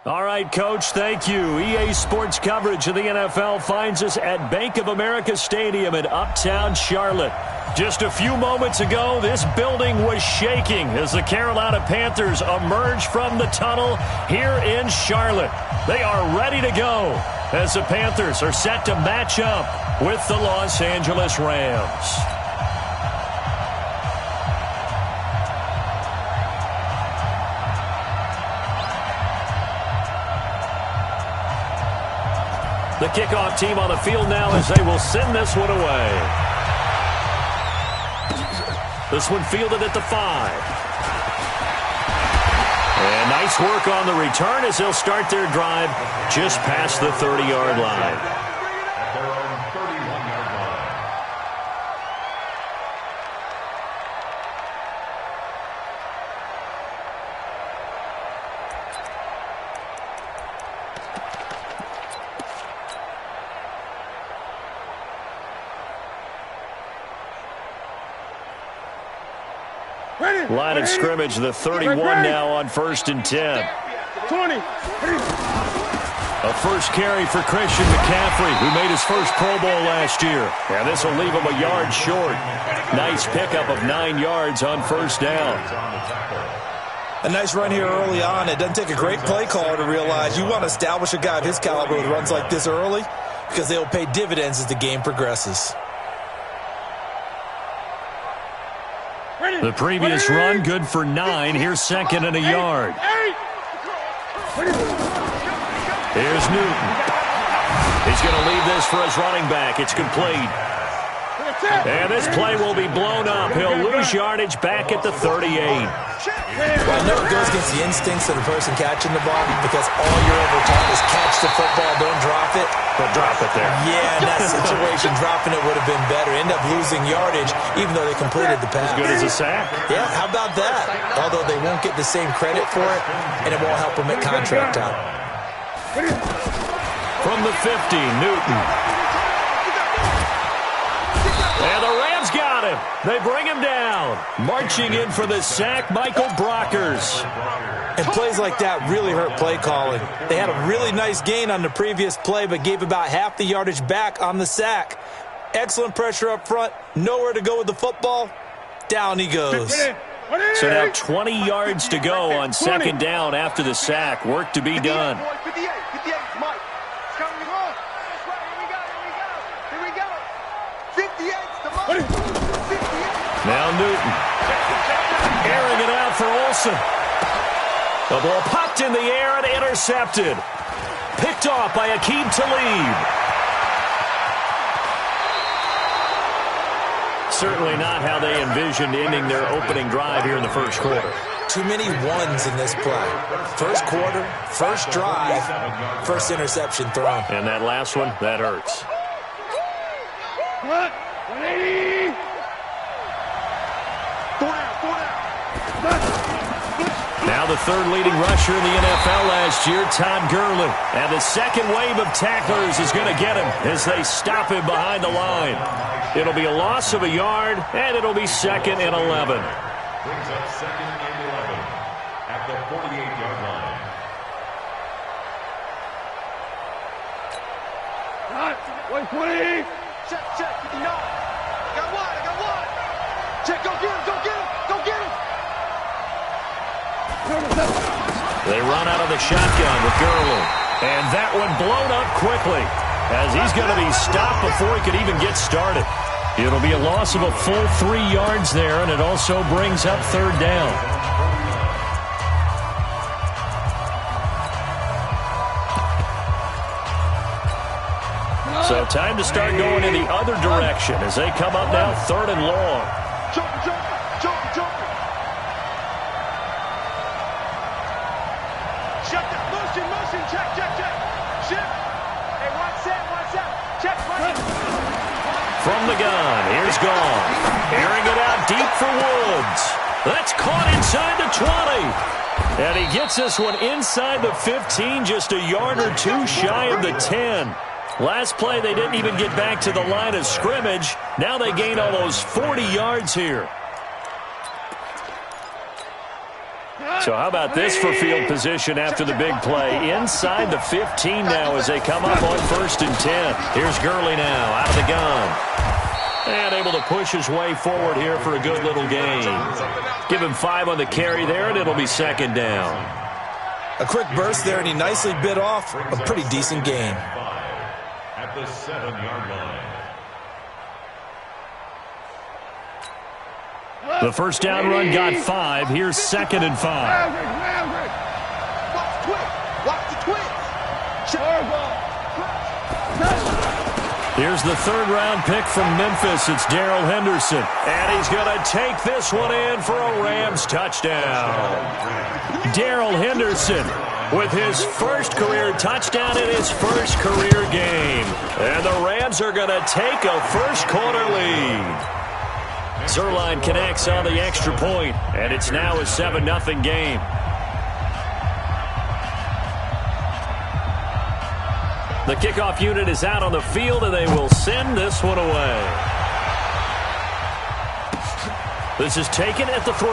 All right, Coach, thank you. EA Sports coverage of the NFL finds us at Bank of America Stadium in Uptown Charlotte. Just a few moments ago, this building was shaking as the Carolina Panthers emerged from the tunnel here in Charlotte. They are ready to go as the Panthers are set to match up with the Los Angeles Rams. The kickoff team on the field now as they will send this one away. This one fielded at the 5. And nice work on the return as they'll start their drive just past the 30-yard line. Line of scrimmage, the 31 now on 1st and 10. 20. A first carry for Christian McCaffrey, who made his first Pro Bowl last year. And this will leave him a yard short. Nice pickup of 9 yards on first down. A nice run here early on. It doesn't take a great play caller to realize you want to establish a guy of his caliber with runs like this early because they will pay dividends as the game progresses. The previous run, good for 9. Here's second and a yard. Here's Newton. He's going to leave this for his running back. It's complete. And this play will be blown up. He'll lose yardage back at the 38. Well, I know it goes against the instincts of the person catching the ball because all you're ever taught is catch the football, don't drop it. But drop it there. Yeah, in that situation, dropping it would have been better. End up losing yardage, even though they completed the pass. As good as a sack. Yeah, how about that? Although they won't get the same credit for it, and it won't help them at contract time. From the 50, Newton. And the Rams got him. They bring him down. Marching in for the sack, Michael Brockers. And plays like that really hurt play calling. They had a really nice gain on the previous play, but gave about half the yardage back on the sack. Excellent pressure up front. Nowhere to go with the football. Down he goes. So now 20 yards to go on second down after the sack. Work to be done. Now Newton. Airing it out for Olsen. The ball popped in the air and intercepted. Picked off by Aqib Talib. Certainly not how they envisioned ending their opening drive here in the first quarter. Too many ones in this play. First quarter, first drive, first interception thrown. And that last one, that hurts. What? 180. Now the third leading rusher in the NFL last year, Todd Gurley. And the second wave of tacklers is going to get him as they stop him behind the line. It'll be a loss of a yard, and it'll be second and 11. Brings up second and 11 at the 48-yard line. Hot, 120. Check, 59. I got one. Check, go get him. They run out of the shotgun with Gurley. And that one blown up quickly as he's going to be stopped before he could even get started. It'll be a loss of a full 3 yards there, and it also brings up third down. So time to start going in the other direction as they come up now third and long. Jump. Shut that. Motion. Check. Shift. Hey, one set. Check. From the gun, here's Gone. Airing it out deep for Woods. That's caught inside the 20. And he gets this one inside the 15, just a yard or two shy of the 10. Last play, they didn't even get back to the line of scrimmage. Now they gain almost 40 yards here. So how about this for field position after the big play? Inside the 15 now as they come up on 1st and 10. Here's Gurley now out of the gun. And able to push his way forward here for a good little gain. Give him 5 on the carry there, and it'll be 2nd down. A quick burst there, and he nicely bit off a pretty decent gain. At the 7-yard line. The first down run got 5. Here's 2nd and 5. Watch the twins. Here's the 3rd-round pick from Memphis. It's Darrell Henderson. And he's going to take this one in for a Rams touchdown. Darrell Henderson with his first career touchdown in his first career game. And the Rams are going to take a first-quarter lead. Zerline connects on the extra point, and it's now a 7-0 game. The kickoff unit is out on the field, and they will send this one away. This is taken at the 3.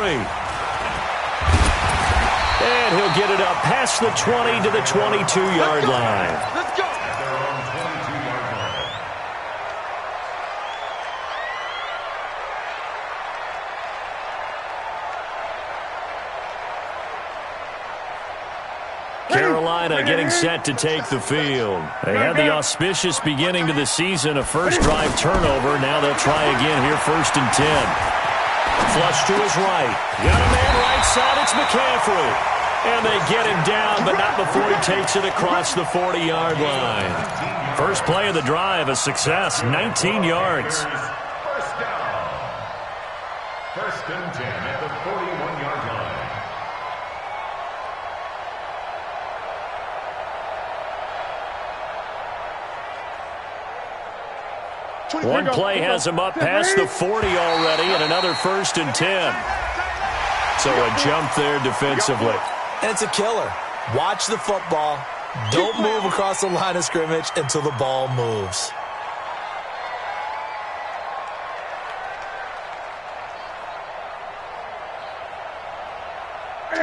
And he'll get it up past the 20 to the 22-yard line. Let's go. Carolina getting set to take the field. They had the auspicious beginning to the season, a first drive turnover. Now they'll try again here, 1st and 10. Flush to his right. Got a man right side, it's McCaffrey. And they get him down, but not before he takes it across the 40-yard line. First play of the drive, a success, 19 yards. First down. 1st and 10 at the 41-yard line. One play has him up past the 40 already, and another 1st and 10. So a jump there defensively. And it's a killer. Watch the football. Don't move across the line of scrimmage until the ball moves.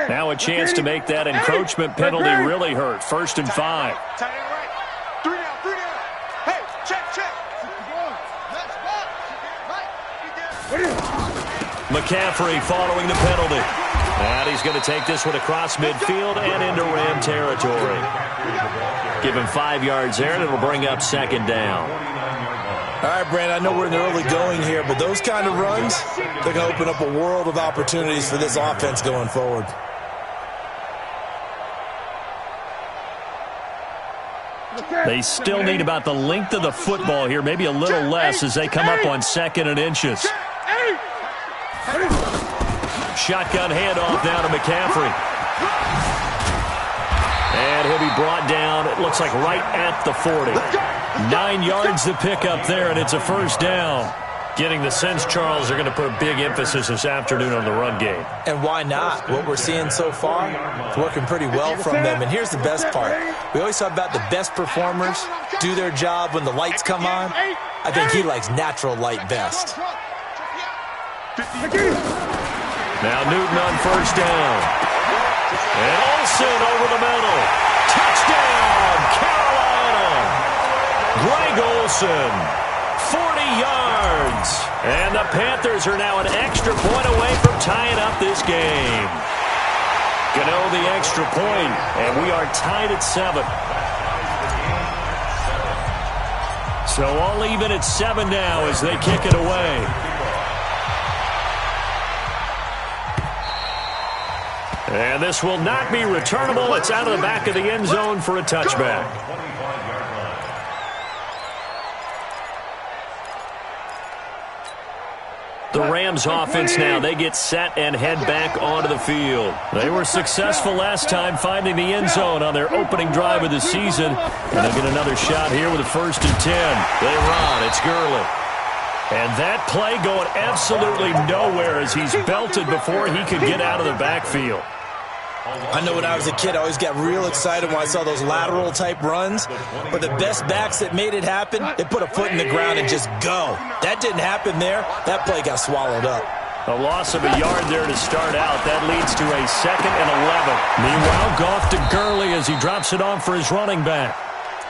Now a chance to make that encroachment penalty really hurt. 1st and 5. Tight end right. 3 down, 3 down. Hey, check. McCaffrey following the penalty. And he's going to take this one across midfield and into Ram territory. Give him 5 yards there, and it'll bring up 2nd down. All right, Brandon, I know we're in the early going here, but those kind of runs, they're going to open up a world of opportunities for this offense going forward. They still need about the length of the football here, maybe a little less as they come up on 2nd and inches. Shotgun handoff now to McCaffrey. And he'll be brought down, it looks like right at the 40. 9 yards to pick up there, and it's a 1st down. Getting the sense, Charles, are going to put a big emphasis this afternoon on the run game. And why not? What we're seeing so far, it's working pretty well from them. And here's the best part. We always talk about the best performers do their job when the lights come on. I think he likes natural light best. Now Newton on 1st down. And Olsen over the middle. Touchdown, Carolina. Greg Olsen, 40 yards. And the Panthers are now an extra point away from tying up this game. Gano the extra point, and we are tied at 7. So all even at 7 now as they kick it away. And this will not be returnable. It's out of the back of the end zone for a touchback. The Rams offense now, they get set and head back onto the field. They were successful last time finding the end zone on their opening drive of the season. And they'll get another shot here with a 1st and 10. They run, it's Gurley. And that play going absolutely nowhere as he's belted before he could get out of the backfield. I know when I was a kid, I always got real excited when I saw those lateral-type runs. But the best backs that made it happen, they put a foot in the ground and just go. That didn't happen there. That play got swallowed up. A loss of a yard there to start out. That leads to a 2nd and 11. Meanwhile, Goff to Gurley as he drops it on for his running back.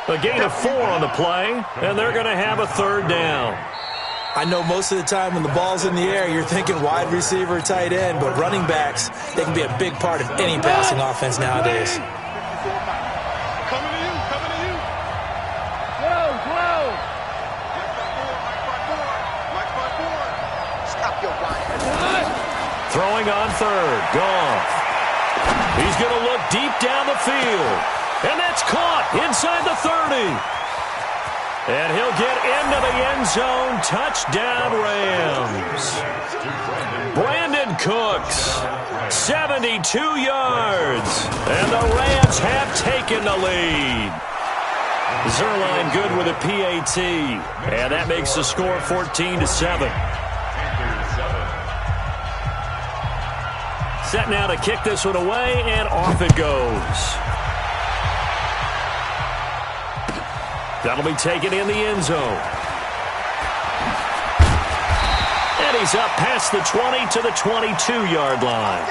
A gain of 4 on the play, and they're going to have a 3rd down. I know most of the time when the ball's in the air, you're thinking wide receiver, tight end, but running backs, they can be a big part of any passing offense nowadays. Coming to you, coming to you. 12. Mike 5-4. Stop your run. Throwing on 3rd. Goff. He's going to look deep down the field. And that's caught inside the 30. And he'll get into the end zone. Touchdown, Rams. Brandon Cooks, 72 yards. And the Rams have taken the lead. Zerline good with a PAT. And that makes the score 14-7. Set now to kick this one away, and off it goes. That'll be taken in the end zone. And he's up past the 20 to the 22-yard line.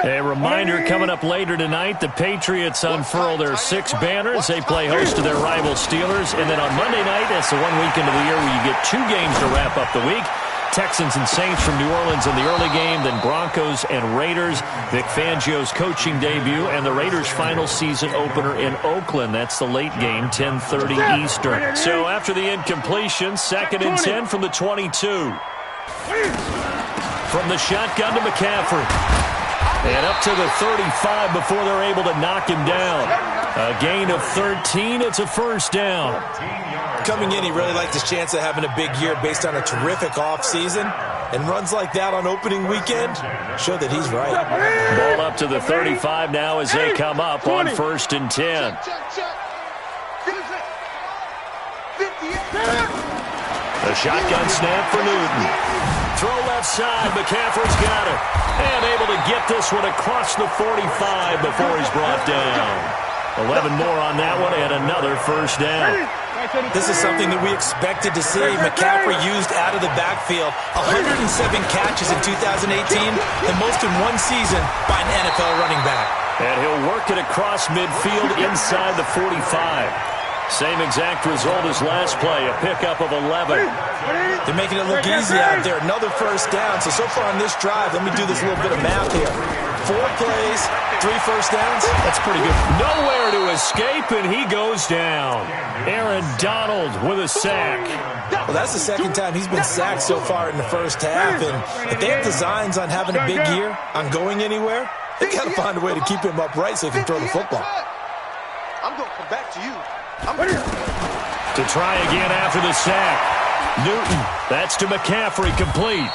A reminder coming up later tonight, the Patriots unfurl their 6 banners. They play host to their rival Steelers. And then on Monday night, that's the one weekend of the year where you get 2 games to wrap up the week. Texans and Saints from New Orleans in the early game, then Broncos and Raiders. Vic Fangio's coaching debut, and the Raiders' final season opener in Oakland. That's the late game, 10:30 Eastern. So after the incompletion, 2nd and 10 from the 22. From the shotgun to McCaffrey. And up to the 35 before they're able to knock him down. A gain of 13. It's a 1st down. Coming in, he really liked his chance of having a big year based on a terrific offseason. And runs like that on opening weekend show that he's right. Ball up to the 35 now as they come up on 1st and 10. A shotgun snap for Newton. Throw left side. McCaffrey's got it. And able to get this one across the 45 before he's brought down. 11 more on that one and another 1st down. This is something that we expected to see. McCaffrey used out of the backfield. 107 catches in 2018, the most in one season by an NFL running back. And he'll work it across midfield inside the 45. Same exact result as last play, a pickup of 11. They're making it look easy out there. Another 1st down. So far on this drive, let me do this little bit of math here. 4 plays, 3 1st downs. That's pretty good. Nowhere to escape, and he goes down. Aaron Donald with a sack. Well, that's the 2nd time he's been sacked so far in the 1st half. And if they have designs on having a big year, on going anywhere, they've got to find a way to keep him upright so he can throw the football. I'm going to come back to you. To try again after the sack. Newton, that's to McCaffrey, complete.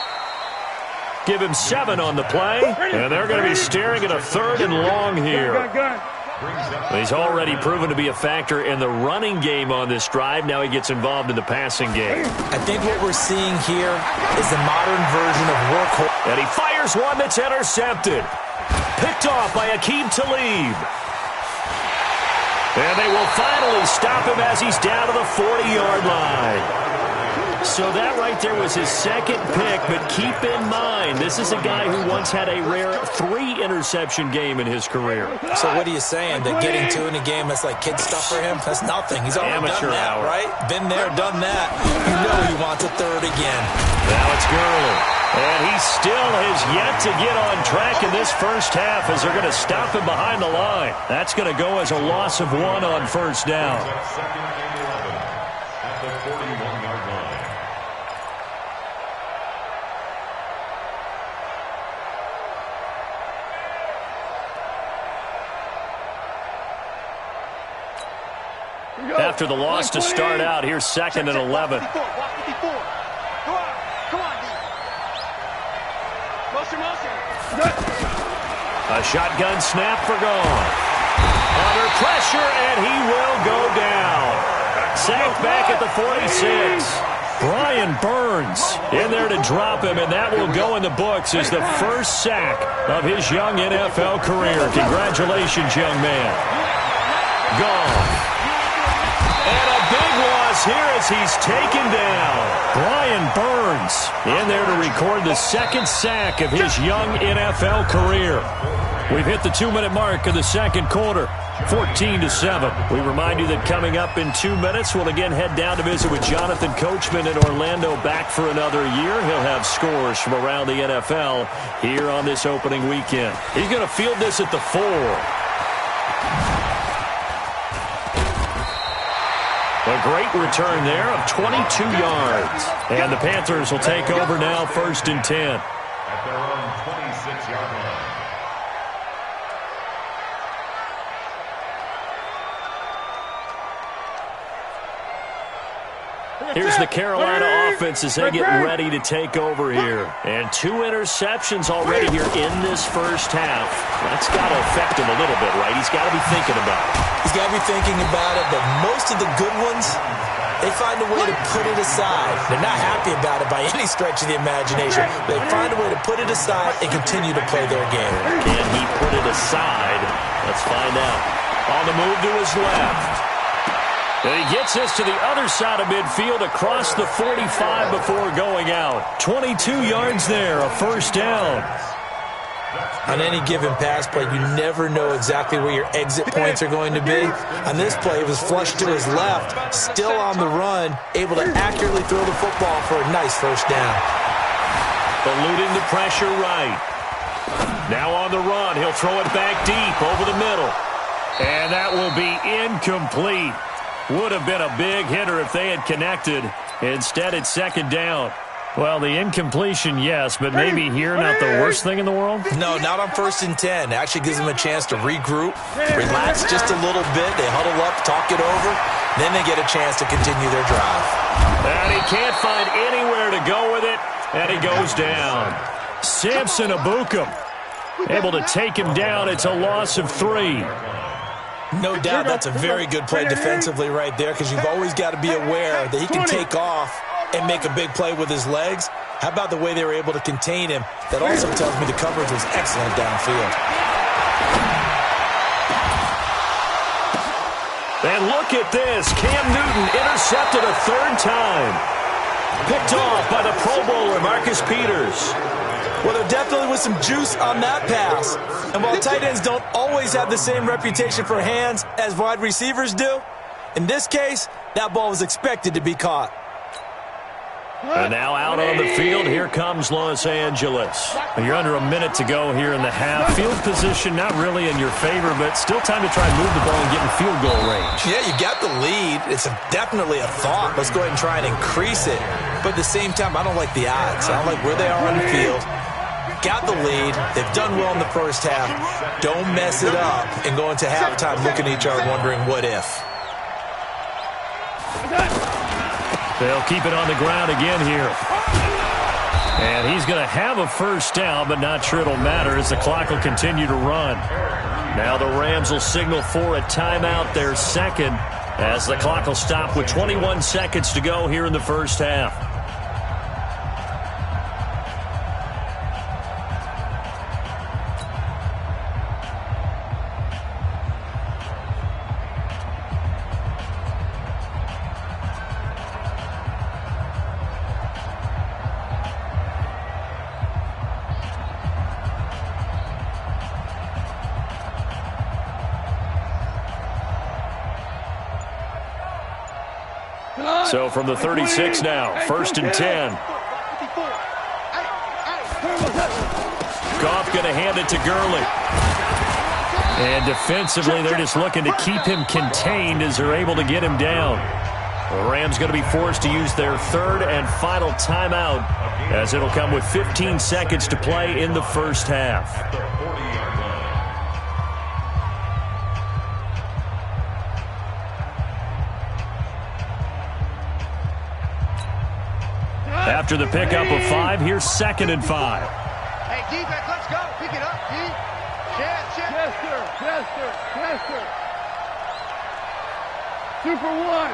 Give him 7 on the play, and they're going to be staring at a 3rd and long here. He's already proven to be a factor in the running game on this drive. Now he gets involved in the passing game. I think what we're seeing here is the modern version of workhorse. And he fires one that's intercepted. Picked off by Aqib Talib. And they will finally stop him as he's down to the 40-yard line. So that right there was his 2nd pick, but keep in mind, this is a guy who once had a rare 3-interception game in his career. So what are you saying, that getting 2 in a game, that's like kid stuff for him? That's nothing. He's already done that, right? Been there, done that. You know he wants a 3rd again. Now it's Gurley. And he still has yet to get on track in this 1st half as they're going to stop him behind the line. That's going to go as a loss of 1 on 1st down. After the loss to start out, here's 2nd and 11. A shotgun snap for Gone. Under pressure, and he will go down. Sacked back at the 46. Brian Burns in there to drop him, and that will go in the books as the first sack of his young NFL career. Congratulations, young man. Gone. And a big loss here as he's taken down. Brian Burns in there to record the second sack of his young NFL career. We've hit the 2-minute mark of the second quarter. 14-7. We remind you that coming up in 2 minutes, we'll again head down to visit with Jonathan Coachman in Orlando, back for another year. He'll have scores from around the NFL here on this opening weekend. He's going to field this at the 4. A great return there of 22 yards. And the Panthers will take over now, 1st and 10. At their own 26-yard line. Here's the Carolina offense as they get ready to take over here. And 2 interceptions already here in this first half. That's got to affect him a little bit, right? He's got to be thinking about it. He's got to be thinking about it, but most of the good ones, they find a way to put it aside. They're not happy about it by any stretch of the imagination. They find a way to put it aside and continue to play their game. Can he put it aside? Let's find out. On the move to his left. And he gets this to the other side of midfield across the 45 before going out. 22 yards there, a first down. On any given pass play, you never know exactly where your exit points are going to be. On this play, it was flushed to his left, still on the run, able to accurately throw the football for a nice first down. Eluding the pressure right. Now on the run, he'll throw it back deep over the middle. And that will be incomplete. Would have been a big hitter if they had connected. Instead, it's second down. Well, the incompletion, yes, but maybe here not the worst thing in the world? No, not on 1st and 10. It actually gives them a chance to regroup, relax just a little bit. They huddle up, talk it over. Then they get a chance to continue their drive. And he can't find anywhere to go with it, and he goes down. Samson Abukum able to take him down. It's a loss of 3. No doubt that's a very good play defensively right there, because you've always got to be aware that he can take off and make a big play with his legs. How about the way they were able to contain him? That also tells me the coverage was excellent downfield. And look at this. Cam Newton intercepted a 3rd time. Picked off by the Pro Bowler, Marcus Peters. Well, there definitely was some juice on that pass. And while tight ends don't always have the same reputation for hands as wide receivers do, in this case, that ball was expected to be caught. And now out on the field, here comes Los Angeles. You're under a minute to go here in the half. Field position not really in your favor, but still time to try and move the ball and get in field goal range. Yeah, you got the lead. It's definitely a thought. Let's go ahead and try and increase it. But at the same time, I don't like the odds. I don't like where they are on the field. Got the lead. They've done well in the first half. Don't mess it up and go into halftime looking at each other wondering what if. They'll keep it on the ground again here. And he's going to have a first down, but not sure it'll matter as the clock will continue to run. Now the Rams will signal for a timeout, their second, as the clock will stop with 21 seconds to go here in the first half. So from the 36 now, 1st and 10. Goff going to hand it to Gurley. And defensively, they're just looking to keep him contained as they're able to get him down. The Rams going to be forced to use their 3rd and final timeout, as it'll come with 15 seconds to play in the first half. After the pickup of 5, here's 2nd and 5. Hey, defense, let's go. Pick it up, D. Chester. 2 for 1.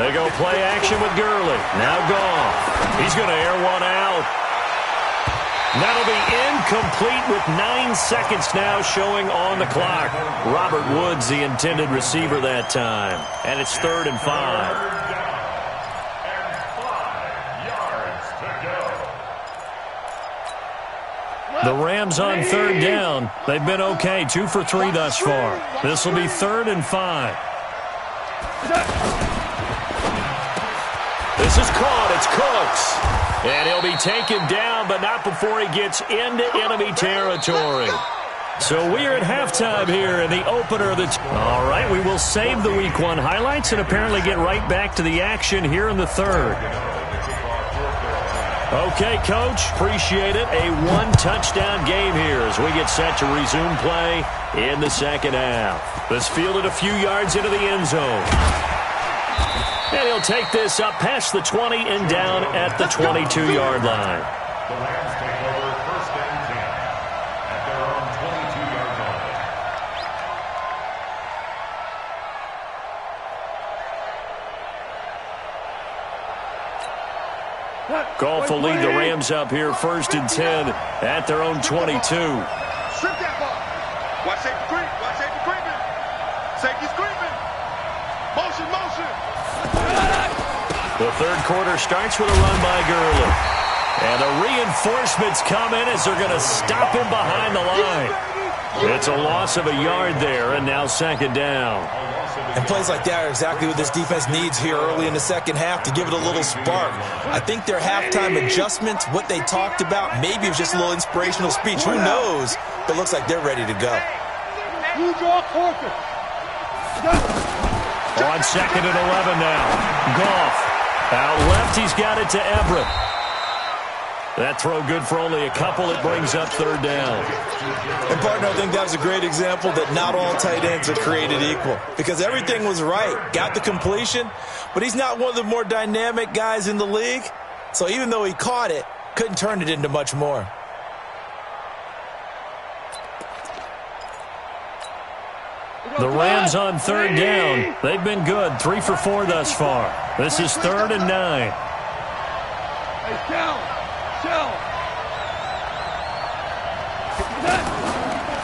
They go play action with Gurley. Now Goff. He's going to air one out. That'll be incomplete with 9 seconds now showing on the clock. Robert Woods, the intended receiver that time. And it's 3rd and 5. The Rams on 3rd down. They've been okay, 2 for 3 thus far. This will be 3rd and 5. This is caught. It's Cooks. And he'll be taken down, but not before he gets into enemy territory. So we are at halftime here in the opener of the... All right, we will save the Week 1 highlights and apparently get right back to the action here in the 3rd. Okay, Coach, appreciate it. A 1-touchdown game here as we get set to resume play in the 2nd half. This fielded a few yards into the end zone. And he'll take this up past the 20 and down at the 22-yard line. The Rams take over 1st and 10 at their own 22-yard line. Goff will lead the Rams up here 1st and 10 at their own 22. Strip that ball. Watch safety creep. Watch safety creeping. Safety's creeping. Motion, motion. The 3rd quarter starts with a run by Gurley. And the reinforcements come in as they're going to stop him behind the line. It's a loss of a yard there, and now 2nd down. And plays like that are exactly what this defense needs here early in the 2nd half to give it a little spark. I think their halftime adjustments, what they talked about, maybe it was just a little inspirational speech. Who knows? But it looks like they're ready to go. You draw focus. On 2nd and 11 now. Goff. Out left, he's got it to Everett. That throw good for only a couple. It brings up 3rd down. And, partner, I think that was a great example that not all tight ends are created equal. Because everything was right. Got the completion, but he's not one of the more dynamic guys in the league. So even though he caught it, couldn't turn it into much more. The Rams on 3rd down. They've been good. 3 for 4 thus far. This is 3rd and 9. Hey, Shell.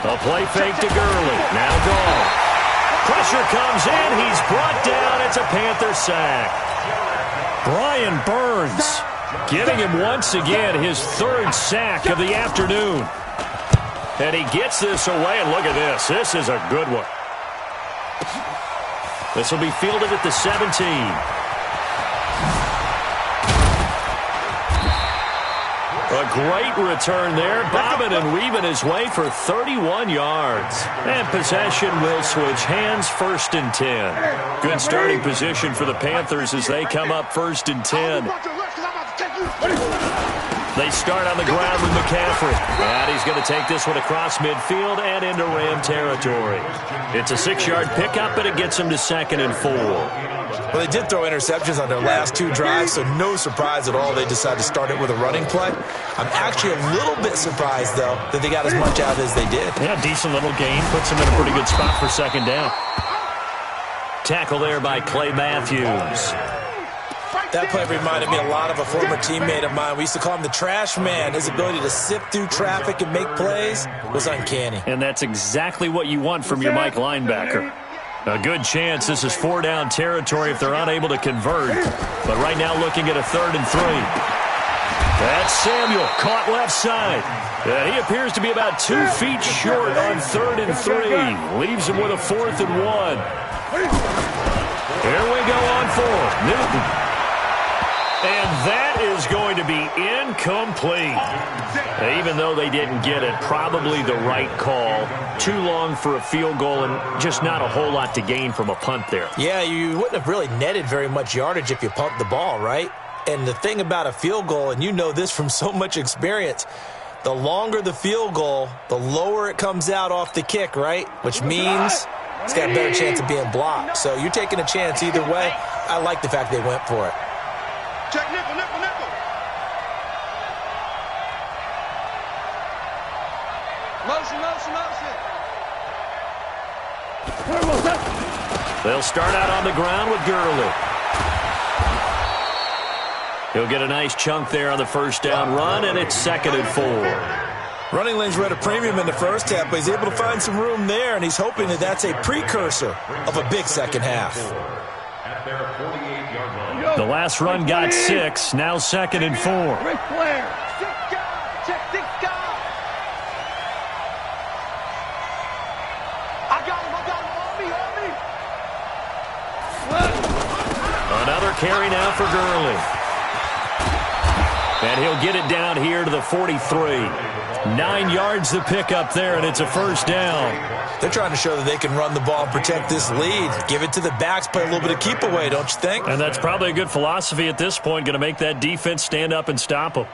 A play fake to Gurley. Now Goff. Pressure comes in. He's brought down. It's a Panther sack. Brian Burns getting him once again his 3rd sack of the afternoon. And he gets this away. And look at this. This is a good one. This will be fielded at the 17. A great return there. Bobbing and weaving his way for 31 yards. And possession will switch hands, 1st and 10. Good starting position for the Panthers as they come up 1st and 10. They start on the ground with McCaffrey. And he's going to take this one across midfield and into Ram territory. It's a 6-yard pickup, and it gets him to 2nd and 4. Well, they did throw interceptions on their last 2 drives, so no surprise at all they decided to start it with a running play. I'm actually a little bit surprised, though, that they got as much out as they did. Yeah, decent little gain. Puts them in a pretty good spot for 2nd down. Tackle there by Clay Matthews. That play reminded me a lot of a former teammate of mine. We used to call him the trash man. His ability to sift through traffic and make plays was uncanny. And that's exactly what you want from your Mike linebacker. A good chance this is 4-down territory if they're unable to convert. But right now looking at a 3rd and 3. That's Samuel, caught left side. He appears to be about 2 feet short on 3rd and 3. Leaves him with a 4th and 1. Here we go on 4. Newton. And that is going to be incomplete. Even though they didn't get it, probably the right call. Too long for a field goal and just not a whole lot to gain from a punt there. Yeah, you wouldn't have really netted very much yardage if you pumped the ball, right? And the thing about a field goal, and you know this from so much experience, the longer the field goal, the lower it comes out off the kick, right? Which means it's got a better chance of being blocked. So you're taking a chance either way. I like the fact they went for it. Check nickel, nickel, nickel. Motion, motion, motion. They'll start out on the ground with Gurley. He'll get a nice chunk there on the first down run, and it's 2nd and 4. Running lanes were at a premium in the first half, but he's able to find some room there, and he's hoping that that's a precursor of a big second half. The last run got 6, now 2nd and 4. Ric Flair. Check 6 guys. I got him. On me. Another carry now for Gurley. And he'll get it down here to the 43. 9 yards to pick up there, and it's a first down. They're trying to show that they can run the ball and protect this lead. Give it to the backs, play a little bit of keep away, don't you think? And that's probably a good philosophy at this point, going to make that defense stand up and stop them.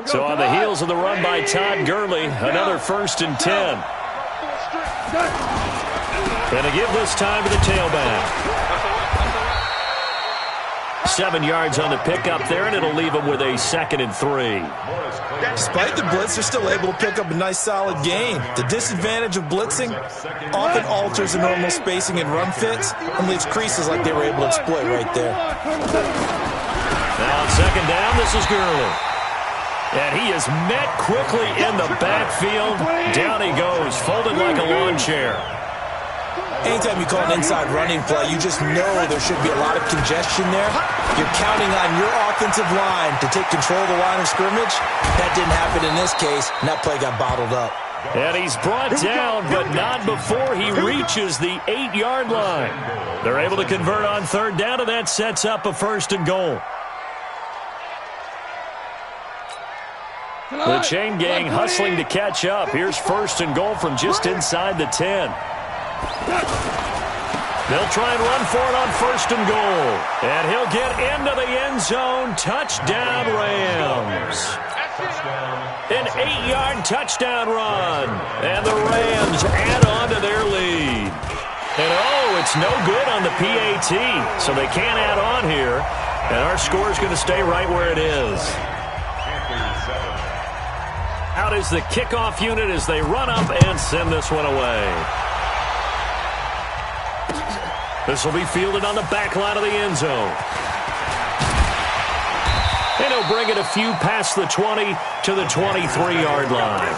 So on the heels of the run by Todd Gurley, another 1st and 10. And to give this time to the tailback. 7 yards on the pickup there, and it'll leave them with a 2nd and 3. Despite the blitz, they're still able to pick up a nice solid gain. The disadvantage of blitzing often alters the normal spacing and run fits and leaves creases like they were able to exploit right there. Now on 2nd down, this is Gurley. And he is met quickly in the backfield. Down he goes, folded like a lawn chair. Anytime you call an inside running play, you just know there should be a lot of congestion there. You're counting on your offensive line to take control of the line of scrimmage. That didn't happen in this case, and that play got bottled up. And he's brought down, but not before he reaches the 8-yard line. They're able to convert on 3rd down, and that sets up a 1st and goal. The chain gang hustling to catch up. Here's 1st and goal from just inside the 10. They'll try and run for it on 1st and goal. And he'll get into the end zone. Touchdown, Rams. An 8-yard touchdown run. And the Rams add on to their lead. And oh, it's no good on the PAT. So they can't add on here. And our score is going to stay right where it is. Out is the kickoff unit as they run up and send this one away. This will be fielded on the back line of the end zone. And he'll bring it a few past the 20 to the 23-yard line.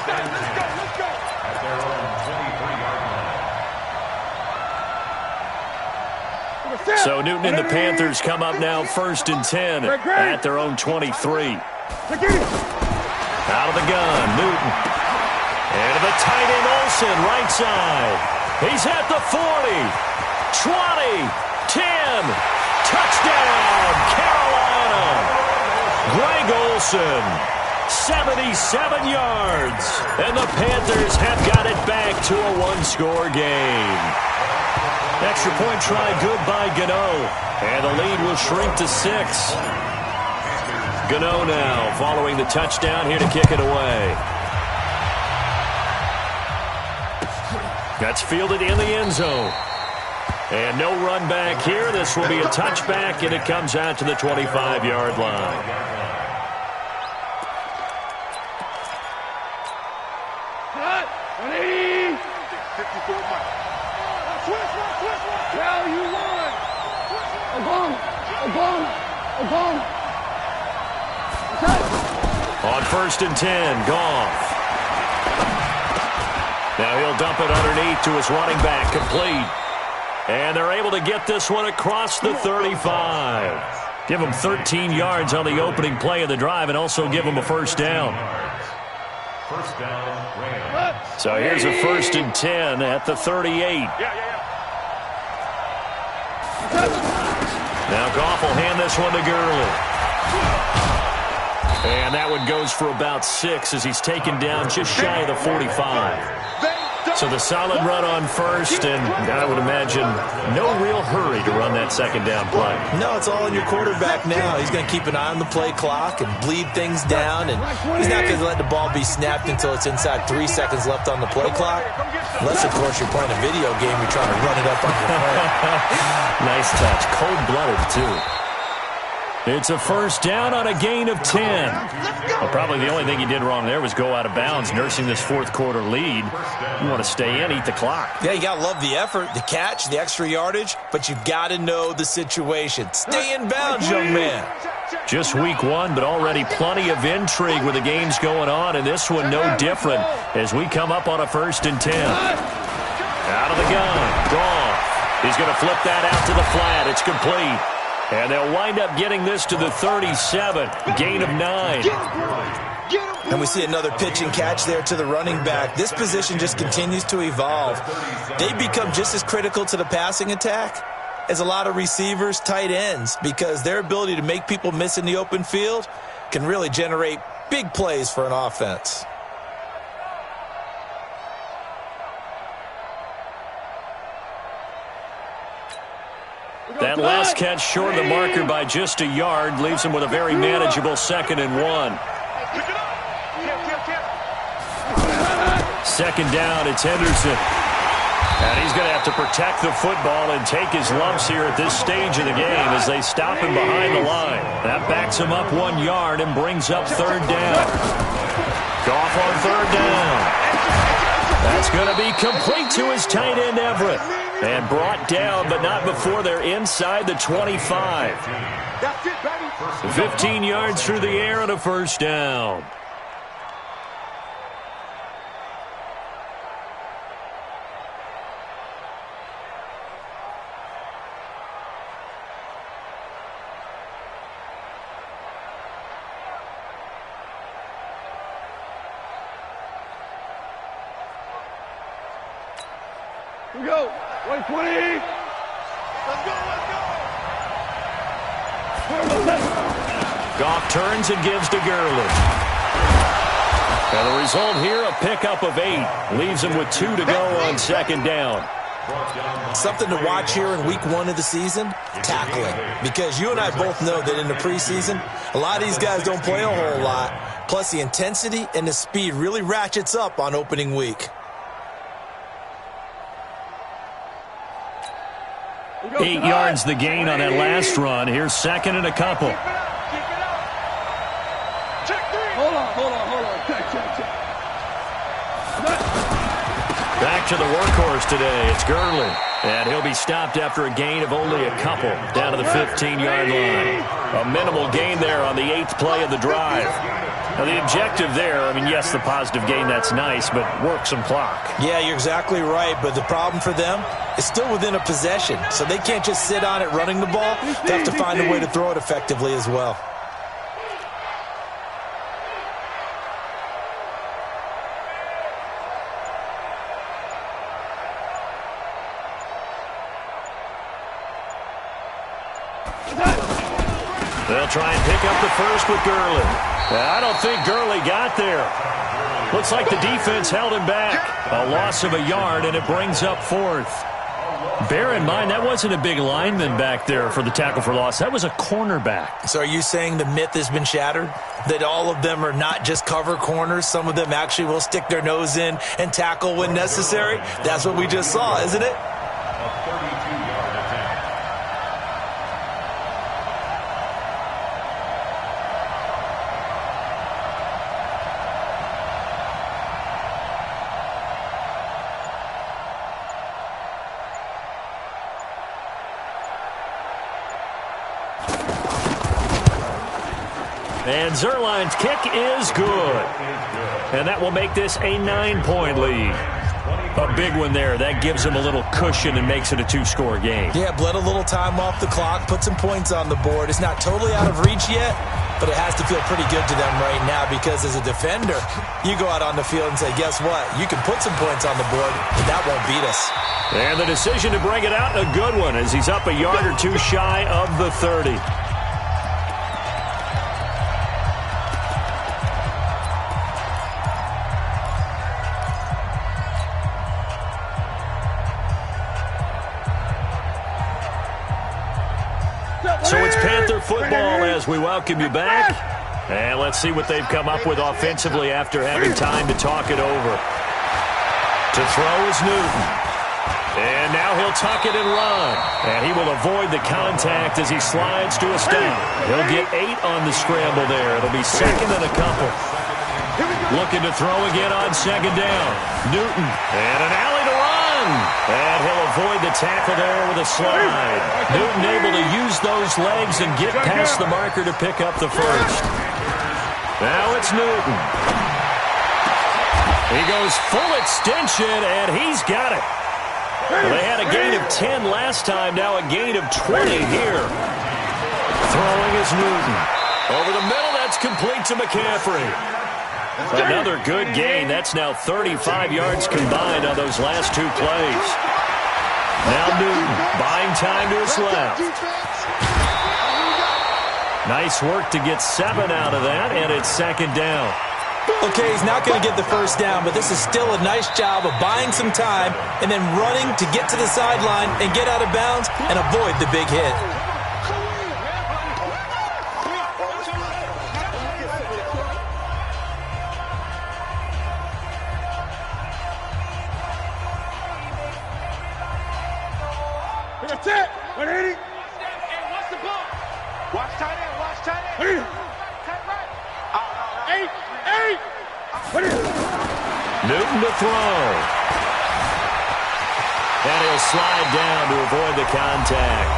So Newton and the Panthers come up now 1st and 10 at their own 23. Out of the gun, Newton. And to the tight end, Olsen, right side. He's at the 40, 20, 10. Touchdown, Carolina. Greg Olsen, 77 yards. And the Panthers have got it back to a 1-score game. Extra point try good by Gano. And the lead will shrink to 6. Gano now following the touchdown here to kick it away. That's fielded in the end zone. And no run back here. This will be a touchback, and it comes out to the 25-yard line. Cut. 180. 54 miles. Cal, you won. A bomb. On 1st and 10, Goff. Now he'll dump it underneath to his running back, complete. And they're able to get this one across the 35. Give him 13 yards on the opening play of the drive and also give him a first down. First down, Rams. So here's a 1st and 10 at the 38. Now Goff will hand this one to Gurley. And that one goes for about 6 as he's taken down just shy of the 45. So the solid run on 1st, and I would imagine no real hurry to run that 2nd down play. No, it's all on your quarterback now. He's going to keep an eye on the play clock and bleed things down, and he's not going to let the ball be snapped until it's inside 3 seconds left on the play clock. Unless, of course, you're playing a video game, you're trying to run it up on your head. Nice touch. Cold-blooded, too. It's a first down on a gain of 10. Well, probably the only thing he did wrong there was go out of bounds, nursing this fourth quarter lead. You want to stay in, eat the clock. Yeah, you got to love the effort, the catch, the extra yardage, but you've got to know the situation. Stay in bounds, young man. Just week one, but already plenty of intrigue with the games going on, and this one no different as we come up on a 1st and 10. Out of the gun, Goff. He's going to flip that out to the flat. It's complete. And they'll wind up getting this to the 37, gain of 9. And we see another pitch and catch there to the running back. This position just continues to evolve. They become just as critical to the passing attack as a lot of receivers, tight ends, because their ability to make people miss in the open field can really generate big plays for an offense. That last catch short of the marker by just a yard leaves him with a very manageable 2nd and 1. 2nd down, it's Henderson. And he's going to have to protect the football and take his lumps here at this stage of the game as they stop him behind the line. That backs him up 1 yard and brings up 3rd down. Goff on 3rd down. That's going to be complete to his tight end, Everett. And brought down, but not before they're inside the 25. 15 yards through the air and a 1st down. Here we go. 20. Let's go, Goff turns and gives to Gurley. And the result here, a pickup of 8. Leaves him with 2 to go on 2nd down. Something to watch here in week 1 of the season, tackling. Because you and I both know that in the preseason, a lot of these guys don't play a whole lot. Plus the intensity and the speed really ratchets up on opening week. 8 yards the gain on that last run. Here's 2nd and a couple. Hold on. Check. Back to the workhorse today. It's Gurley. And he'll be stopped after a gain of only a couple down to the 15-yard line. A minimal gain there on the 8th play of the drive. Now, the objective there, I mean, yes, the positive gain, that's nice, but work some clock. Yeah, you're exactly right, but the problem for them is still within a possession, so they can't just sit on it running the ball. They have to find a way to throw it effectively as well. They'll try and pick up the first with Gurley. I don't think Gurley got there. Looks like the defense held him back. A loss of a yard, and it brings up 4th. Bear in mind, that wasn't a big lineman back there for the tackle for loss. That was a cornerback. So are you saying the myth has been shattered? That all of them are not just cover corners? Some of them actually will stick their nose in and tackle when necessary? That's what we just saw, isn't it? And Zerline's kick is good. And that will make this a 9-point lead. A big one there. That gives him a little cushion and makes it a 2-score game. Yeah, bled a little time off the clock, put some points on the board. It's not totally out of reach yet, but it has to feel pretty good to them right now because as a defender, you go out on the field and say, guess what? You can put some points on the board, but that won't beat us. And the decision to bring it out, a good one, as he's up a yard or two shy of the 30. So it's Panther football as we welcome you back. And let's see what they've come up with offensively after having time to talk it over. To throw is Newton. And now he'll tuck it and run. And he will avoid the contact as he slides to a stop. He'll get 8 on the scramble there. It'll be second and a couple. Looking to throw again on second down. Newton. And an alley to run. And he'll avoid the tackle there with a slide. Newton able to use those legs and get past the marker to pick up the first. Now it's Newton. He goes full extension, and he's got it. Well, they had a gain of 10 last time, now a gain of 20 here. Throwing is Newton. Over the middle, that's complete to McCaffrey. Another good gain. That's now 35 yards combined on those last 2 plays. Now Newton, buying time to his left. Nice work to get 7 out of that, and it's second down. Okay, he's not going to get the first down, but this is still a nice job of buying some time and then running to get to the sideline and get out of bounds and avoid the big hit. That's it. 180. Hey, watch the ball. Watch tight end. Watch tight end. Tight right. 8. Newton to throw. And he'll slide down to avoid the contact.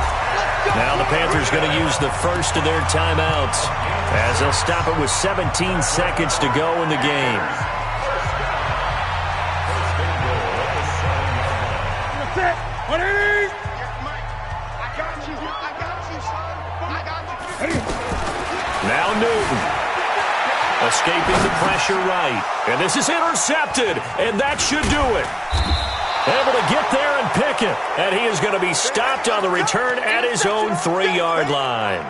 Now the Panthers going to use the first of their timeouts as they'll stop it with 17 seconds to go in the game. That's it. 180. I got you, son. I got you. Now Newton. Escaping the pressure right. And this is intercepted. And that should do it. Able to get there and pick it. And he is going to be stopped on the return at his own 3-yard line.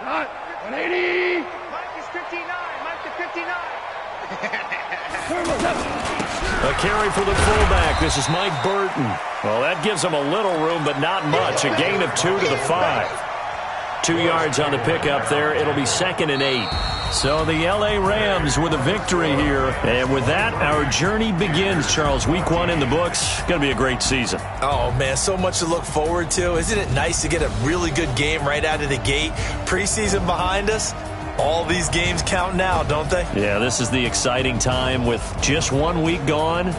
Not 180. Mike is 59. Mike is 59. A carry for the fullback. This is Mike Burton. Well, that gives him a little room, but not much. A gain of 2 to the 5. 2 yards on the pickup there. It'll be second and 8. So the L.A. Rams with a victory here. And with that, our journey begins, Charles. Week 1 in the books. Going to be a great season. Oh, man, so much to look forward to. Isn't it nice to get a really good game right out of the gate? Preseason behind us. All these games count now, don't they? Yeah, this is the exciting time with just 1 week gone.